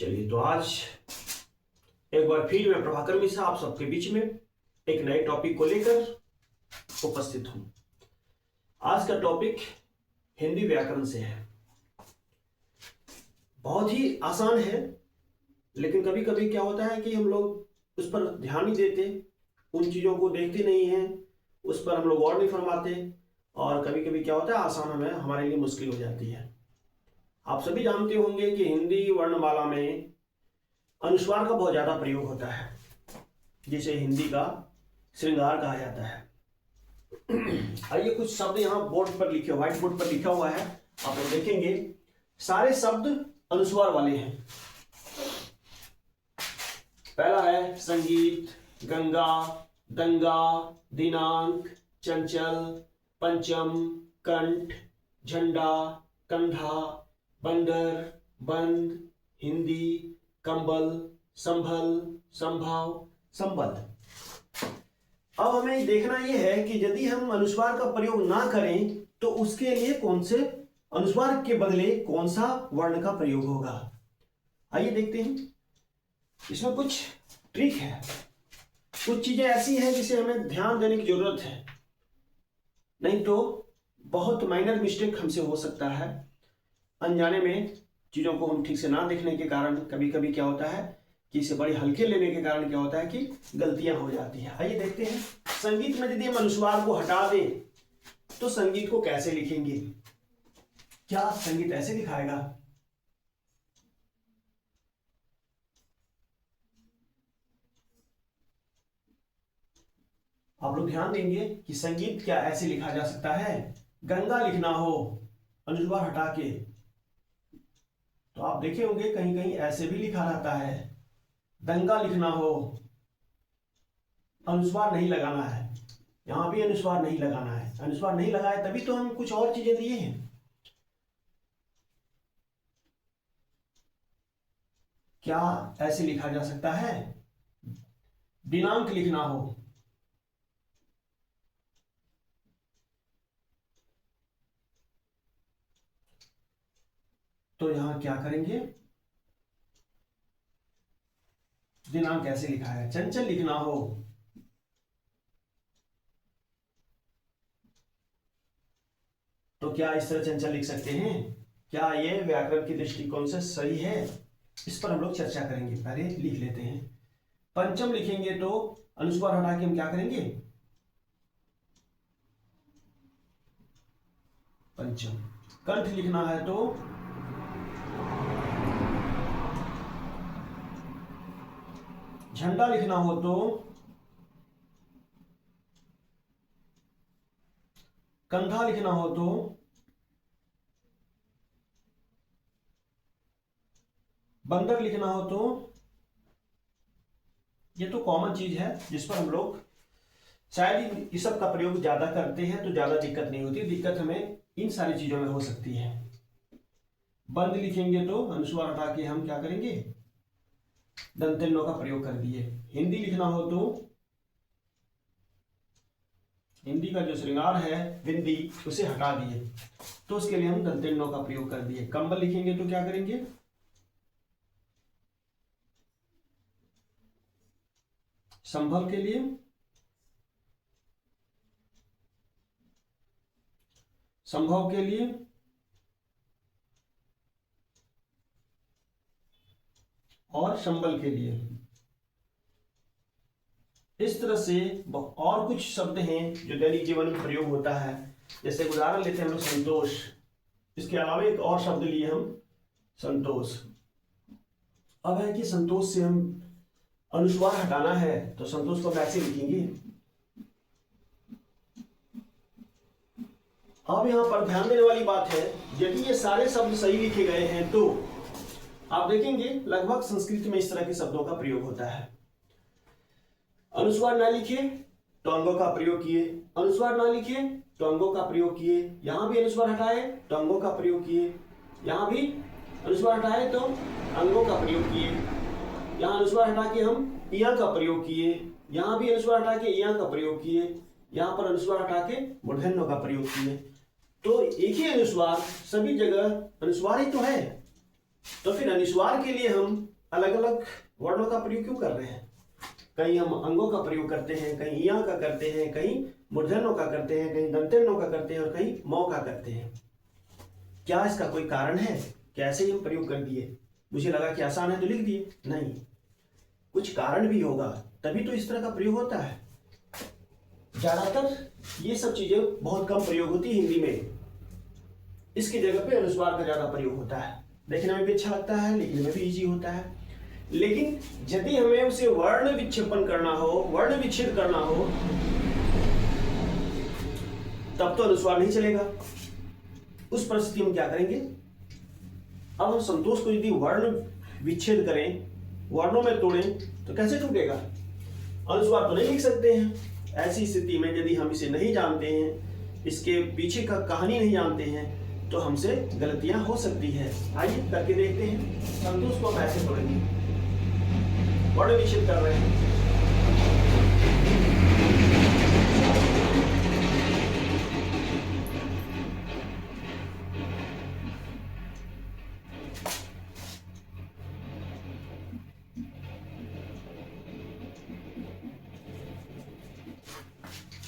चलिए, तो आज एक बार फिर मैं प्रभाकर मिश्रा आप सबके बीच में एक नए टॉपिक को लेकर उपस्थित हूं। आज का टॉपिक हिंदी व्याकरण से है। बहुत ही आसान है, लेकिन कभी कभी क्या होता है कि हम लोग उस पर ध्यान नहीं देते, उन चीज़ों को देखते नहीं हैं, उस पर हम लोग गौर नहीं फरमाते, और कभी कभी क्या होता है आसान हमें हमारे लिए मुश्किल हो जाती है। आप सभी जानते होंगे कि हिंदी वर्णमाला में अनुस्वार का बहुत ज़्यादा प्रयोग होता है, जिसे हिंदी का श्रृंगार कहा जाता है। आइए, कुछ शब्द यहाँ बोर्ड पर लिखे, व्हाइट बोर्ड पर लिखा हुआ है, आप लोग देखेंगे। सारे शब्द अनुस्वार वाले हैं। पहला है संगीत, गंगा, दंगा, दिनांक, चंचल, पंचम, कंठ, झंडा, कंधा, बंदर, बंद, हिंदी, कंबल, संभल, संभाव, संबल। अब हमें देखना यह है कि यदि हम अनुस्वार का प्रयोग ना करें तो उसके लिए कौन से अनुस्वार के बदले कौन सा वर्ण का प्रयोग होगा। आइए देखते हैं। इसमें कुछ ट्रिक है, कुछ चीजें ऐसी हैं जिसे हमें ध्यान देने की जरूरत है, नहीं तो बहुत माइनर मिस्टेक हमसे हो सकता है। अनजाने में चीजों को हम ठीक से ना देखने के कारण कभी कभी क्या होता है कि इसे बड़े हल्के लेने के कारण क्या होता है कि गलतियां हो जाती हैं। आइए देखते हैं। संगीत में यदि हम अनुस्वार को हटा दें तो संगीत को कैसे लिखेंगे। क्या संगीत ऐसे लिखाएगा? आप लोग ध्यान देंगे कि संगीत क्या ऐसे लिखा जा सकता है। गंगा लिखना हो अनुस्वार हटा के तो आप देखे होंगे कहीं कहीं ऐसे भी लिखा रहता है। दंगा लिखना हो अनुस्वार नहीं लगाना है, यहां भी अनुस्वार नहीं लगाना है। अनुस्वार नहीं लगाए तभी तो हम कुछ और चीजें दिए हैं। क्या ऐसे लिखा जा सकता है? दिनांक लिखना हो तो यहां क्या करेंगे? दिनांक कैसे लिखा है? चंचल लिखना हो तो क्या इस तरह चंचल लिख सकते हैं? क्या यह व्याकरण की दृष्टिकोण से सही है? इस पर हम लोग चर्चा करेंगे। पहले लिख लेते हैं। पंचम लिखेंगे तो अनुस्वार हटा के हम क्या करेंगे? पंचम। कंठ लिखना है तो झंडा लिखना हो तो कंधा लिखना हो तो बंदर लिखना हो तो ये तो कॉमन चीज है जिस पर हम लोग शायद इस सब का प्रयोग ज्यादा करते हैं तो ज्यादा दिक्कत नहीं होती। दिक्कत हमें इन सारी चीजों में हो सकती है। बंद लिखेंगे तो अनुस्वार हटा के हम क्या करेंगे? दंतेल का प्रयोग कर दिए। हिंदी लिखना हो तो हिंदी का जो श्रृंगार है बिंदी उसे हटा दिए तो उसके लिए हम दंतेल का प्रयोग कर दिए। कंबल लिखेंगे तो क्या करेंगे? संभल के लिए संभव के लिए और संबल के लिए। इस तरह से और कुछ शब्द हैं जो दैनिक जीवन में प्रयोग होता है। जैसे उदाहरण लेते हैं हम लोग संतोष। इसके अलावा एक और शब्द लिए हम संतोष। अब है कि संतोष से हम अनुस्वार हटाना है तो संतोष को हम ऐसे लिखेंगे। अब यहां पर ध्यान देने वाली बात है, यदि ये सारे शब्द सही लिखे गए हैं तो आप देखेंगे लगभग संस्कृत में इस तरह के शब्दों का प्रयोग होता है। अनुस्वार ना लिखे तो अंगों का प्रयोग किए, अनुस्वार ना लिखे तो अंगों का प्रयोग किए, यहां भी अनुस्वार हटाए तो अंगों का प्रयोग किए, यहां भी अनुस्वार हटाए तो अंगों का प्रयोग किए, यहां अनुस्वार हटा के हम इया का प्रयोग किए, यहां भी अनुस्वार हटा के इया का प्रयोग किए, यहां पर अनुस्वार हटा के मूर्धन्य का प्रयोग किए। तो एक ही अनुस्वार सभी जगह अनुस्वार ही तो है, तो फिर अनुस्वार के लिए हम अलग अलग वर्णों का प्रयोग क्यों कर रहे हैं? कहीं हम अंगों का प्रयोग करते हैं, कहीं इया का करते हैं, कहीं मूर्धन्यों का करते हैं, कहीं दंत्यन्यों का करते हैं और कहीं मौ का करते हैं। क्या इसका कोई कारण है? कैसे ही हम प्रयोग कर दिए? मुझे लगा कि आसान है तो लिख दिए। नहीं, कुछ कारण भी होगा, तभी तो इस तरह का प्रयोग होता है। ज्यादातर ये सब चीजें बहुत कम प्रयोग होती है हिंदी में। इसकी जगह पे अनुस्वार का ज्यादा प्रयोग होता है। देखने में भी अच्छा लगता है, लिखने में भी इजी होता है। लेकिन यदि हमें उसे वर्ण विक्षेपण करना हो, वर्ण विच्छेद करना हो, तब तो अनुस्वार नहीं चलेगा। उस परिस्थिति में क्या करेंगे? अब हम संतोष को यदि वर्ण विच्छेद करें, वर्णों में तोड़ें, तो कैसे टूटेगा? अनुस्वार तो नहीं लिख सकते हैं। ऐसी स्थिति में यदि हम इसे नहीं जानते हैं, इसके पीछे का कहानी नहीं जानते हैं, तो हमसे गलतियां हो सकती है। आइए करके देखते हैं। संतोष को हम ऐसे तोड़ेंगे, वर्ण विच्छेद कर रहे हैं।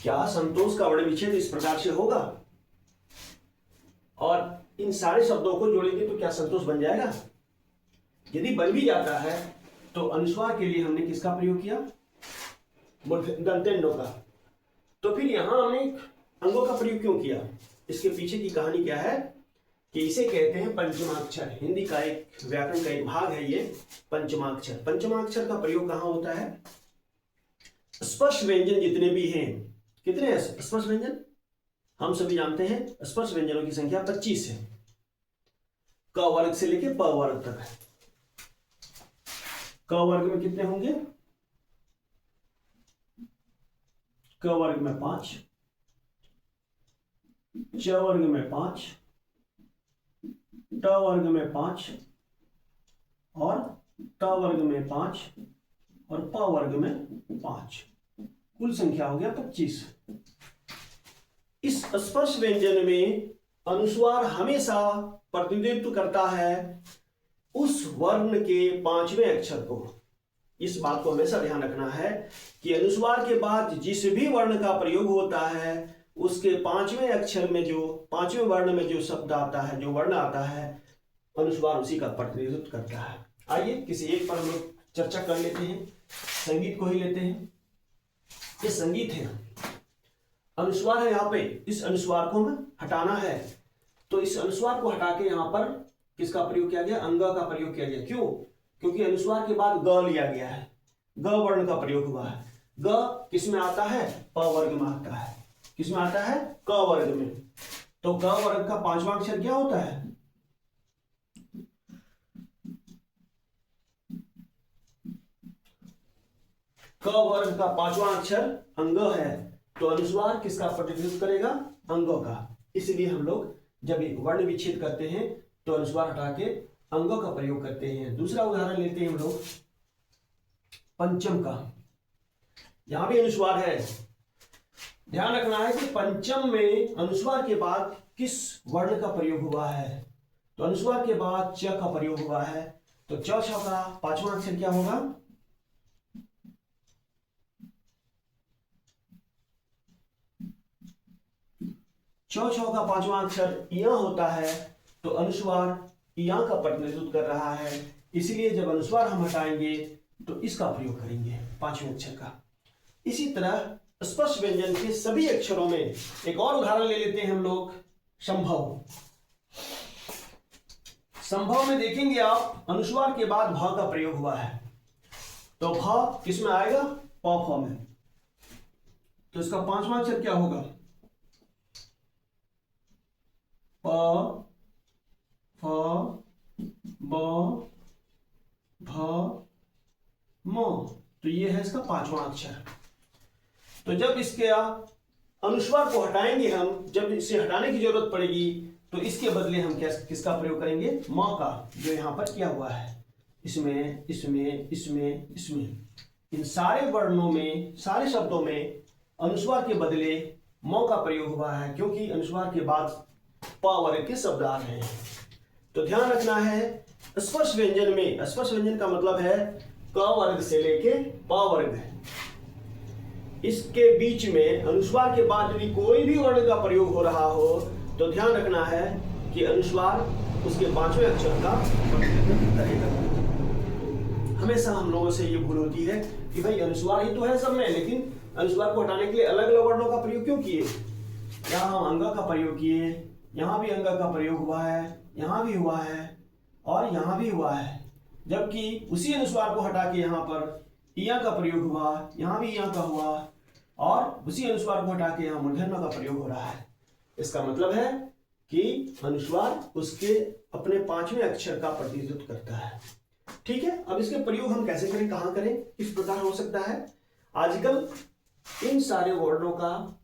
क्या संतोष का वर्ण विच्छेद इस प्रकार से होगा? और इन सारे शब्दों को जोड़ेंगे तो क्या संतोष बन जाएगा? यदि बन भी जाता है तो अनुस्वार के लिए हमने किसका प्रयोग किया? दंत्यन्यों का। तो फिर यहां हमने अंगों का प्रयोग क्यों किया? इसके पीछे की कहानी क्या है कि इसे कहते हैं पंचमाक्षर। हिंदी का एक व्याकरण का एक भाग है ये पंचमाक्षर। पंचमाक्षर का प्रयोग कहां होता है? स्पर्श व्यंजन जितने भी हैं, कितने हैं स्पर्श व्यंजन? हम सभी जानते हैं स्पर्श व्यंजनों की संख्या 25 है। क वर्ग से लेकर प वर्ग तक है। क वर्ग में कितने होंगे? क वर्ग में 5, च वर्ग में 5, ट वर्ग में 5 और त वर्ग में 5 और प वर्ग में 5। कुल संख्या हो गया 25। इस स्पर्श व्यंजन में अनुस्वार हमेशा प्रतिनिधित्व करता है उस वर्ण के 5वें अक्षर को। इस बात को हमेशा ध्यान रखना है कि अनुस्वार के बाद जिस भी वर्ण का प्रयोग होता है, उसके 5वें अक्षर में जो 5वें वर्ण में जो शब्द आता है, जो वर्ण आता है, अनुस्वार उसी का प्रतिनिधित्व करता है। आइए किसी एक पर हम लोग चर्चा कर लेते हैं। संगीत को ही लेते हैं। ये संगीत है, अनुस्वार है। यहाँ पे इस अनुस्वार को हमें हटाना है, तो इस अनुस्वार को हटा के यहाँ पर किसका प्रयोग किया गया? अंग का प्रयोग किया गया। क्यों? क्योंकि अनुस्वार के बाद ग लिया गया है, ग वर्ण का प्रयोग हुआ है। ग किस में आता है? प वर्ग में आता है। किस में आता है? क वर्ग में। तो ग वर्ग का 5वां अक्षर क्या होता है? क वर्ग का 5वां अक्षर अंग है। तो अनुस्वार किसका प्रतिनिधित्व करेगा? अंगों का। इसलिए हम लोग जब वर्ण विच्छेद करते हैं तो अनुस्वार हटा के अंगों का प्रयोग करते हैं। दूसरा उदाहरण लेते हैं हम लोग पंचम का। यहां भी अनुस्वार है। ध्यान रखना है कि पंचम में अनुस्वार के बाद किस वर्ण का प्रयोग हुआ है? तो अनुस्वार के बाद च का प्रयोग हुआ है। तो च छ का 5वां अक्षर क्या होगा? च छ का 5वां अक्षर इया होता है। तो अनुस्वार इया का प्रतिनिधित्व कर रहा है। इसलिए जब अनुस्वार हम हटाएंगे तो इसका प्रयोग करेंगे 5वें अक्षर का। इसी तरह स्पर्श व्यंजन के सभी अक्षरों में एक और उदाहरण ले लेते हैं हम लोग, संभव। संभव में देखेंगे आप अनुस्वार के बाद भ का प्रयोग हुआ है। तो भ किस में आएगा? प फ में। तो इसका 5वां अक्षर क्या होगा? प फ ब भ म। तो ये है इसका 5वां अक्षर। तो जब इसके अनुस्वार को हटाएंगे हम, जब इसे हटाने की जरूरत पड़ेगी, तो इसके बदले हम किसका प्रयोग करेंगे? म का, जो यहां पर किया हुआ है। इसमें, इसमें, इसमें, इसमें, इन सारे वर्णों में, सारे शब्दों में अनुस्वार के बदले म का प्रयोग हुआ है, क्योंकि अनुस्वार के बाद प वर्ग के शब्द आ रहे हैं। तो ध्यान रखना है स्पर्श व्यंजन में, स्पर्श व्यंजन का मतलब है क वर्ग से लेके प वर्ग, इसके बीच में अनुस्वार के बाद यदि कोई भी वर्ण का प्रयोग हो रहा हो तो ध्यान रखना है कि अनुस्वार उसके पांचवें अक्षर का प्रतिनिधित्व करेगा। हमेशा हम लोगों से ये भूल होती है कि भाई अनुस्वार ही तो है सब में, लेकिन अनुस्वार को हटाने के लिए अलग अलग वर्णों का प्रयोग क्यों किए। यहाँ हम अंग का प्रयोग किए, यहाँ भी अंग का प्रयोग हुआ है, यहाँ भी हुआ है और यहाँ भी हुआ है, जबकि उसी अनुस्वार को हटा के यहाँ पर इया का प्रयोग हुआ, यहाँ भी इया का हुआ और उसी अनुस्वार को हटा के यहाँ मूर्धन्य का प्रयोग हो रहा है। इसका मतलब है कि अनुस्वार उसके अपने पांचवें अक्षर का प्रतिनिधित्व करता है। ठीक है, अब इसके प्रयोग हम कैसे करें, कहाँ करें, किस प्रकार हो सकता है। आजकल इन सारे वर्णों का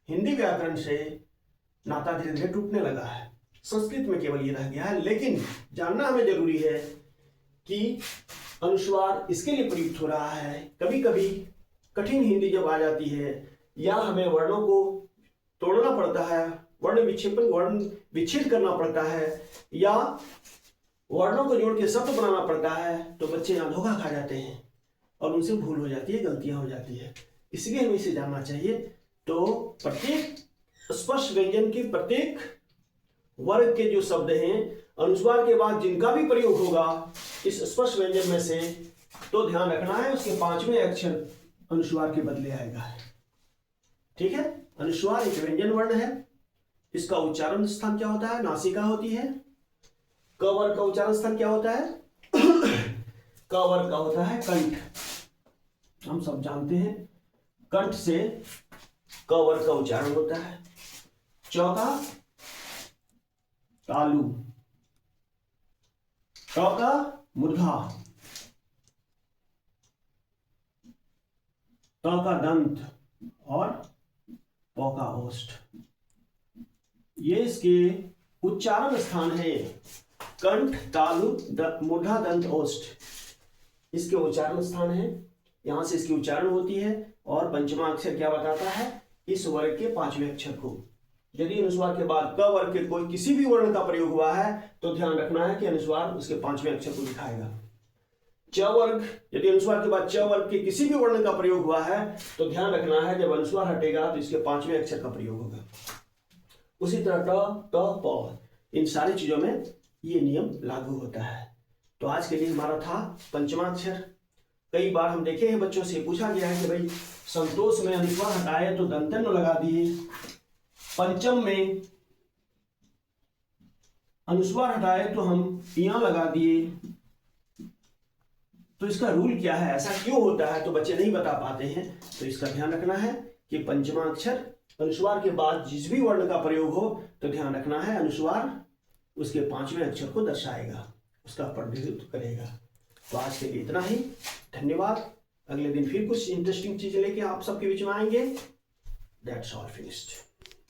हिंदी व्याकरण से नाता धीरे धीरे टूटने लगा है, संस्कृत में केवल ये रह गया है। लेकिन जानना हमें जरूरी है कि अनुस्वार इसके लिए प्रयुक्त हो रहा है। कभी कभी कठिन हिंदी जब आ जाती है या हमें वर्णों को तोड़ना पड़ता है, वर्ण विच्छेद करना पड़ता है या वर्णों को जोड़ के शब्द बनाना पड़ता है, तो बच्चे यहाँ धोखा खा जाते हैं और उनसे भूल हो जाती है, गलतियां हो जाती है। इसलिए हमें इसे जानना चाहिए। तो प्रत्येक स्पर्श व्यंजन के प्रत्येक वर्ग के जो शब्द हैं, अनुस्वार के बाद जिनका भी प्रयोग होगा इस स्पर्श व्यंजन में से, तो ध्यान रखना है उसके पांचवें अक्षर अनुस्वार के बदले आएगा। ठीक है, अनुस्वार एक व्यंजन वर्ण है। इसका उच्चारण स्थान क्या होता है, नासिका होती है। क वर्ग का उच्चारण स्थान क्या होता है, क वर्ग का होता है कंठ। हम सब जानते हैं कंठ से क वर्ग का उच्चारण होता है। चौका तालु, ट का मूर्धा, त का दंत और प का ओष्ठ। ये इसके उच्चारण स्थान है। कंठ, तालु, मूर्धा, दंत, ओष्ठ इसके उच्चारण स्थान है। यहां से इसकी उच्चारण होती है और पंचमा अक्षर क्या बताता है, इस वर्ग के पांचवें अक्षर को। यदि अनुस्वार के बाद क वर्ग के कोई किसी भी वर्ण का प्रयोग हुआ है तो ध्यान रखना है कि अनुस्वार उसके पांचवें अक्षर को दिखाएगा। च वर्ग, यदि अनुस्वार के बाद च वर्ग के किसी भी वर्ण का प्रयोग हुआ है तो ध्यान रखना है जब अनुस्वार हटेगा तो इसके पांचवें अक्षर का प्रयोग होगा। उसी तरह ट, त, प इन सारी चीजों में ये नियम लागू होता है। तो आज के लिए हमारा था पंचमाक्षर। कई बार हम देखे हैं बच्चों से पूछा गया है कि भाई संतोष में अनुस्वार हटाए तो दंतन लगा दिए, पंचम में अनुस्वार हटाए तो हम इया लगा दिए, तो इसका रूल क्या है, ऐसा क्यों होता है, तो बच्चे नहीं बता पाते हैं। तो इसका ध्यान रखना है कि पंचमाक्षर अनुस्वार के बाद जिस भी वर्ण का प्रयोग हो तो ध्यान रखना है अनुस्वार उसके पांचवें अक्षर को दर्शाएगा, उसका प्रतिनिधित्व करेगा। तो आज के लिए इतना ही, धन्यवाद। अगले दिन फिर कुछ इंटरेस्टिंग चीज लेके आप सबके बीच में आएंगे। That's all finished.